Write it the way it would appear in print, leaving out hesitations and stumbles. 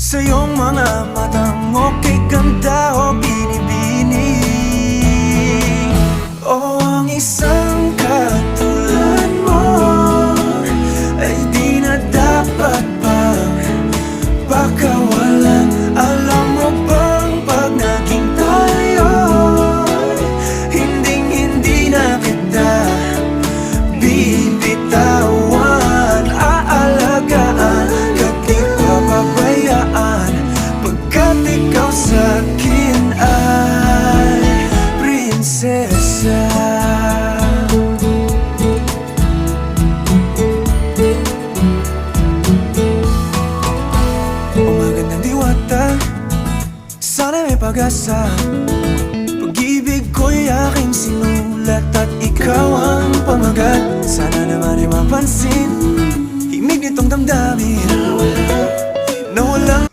Sa iyong mga matang okey ganda o binibini, o ang isang katulad mo ay di na dapat pang pakawalan. Alam mo bang pag naging tayo, hinding-hindi na kita bibitawan. Aalagaan ka't di papabayaan, pagkat ikaw sa'kin ay prinsesa. O magandang diwata, sana may pag-asa. Pag-ibig ko'y aking sinulat at ikaw ang pamagat. Sana naman ay mapansin himig nitong damdamin na walang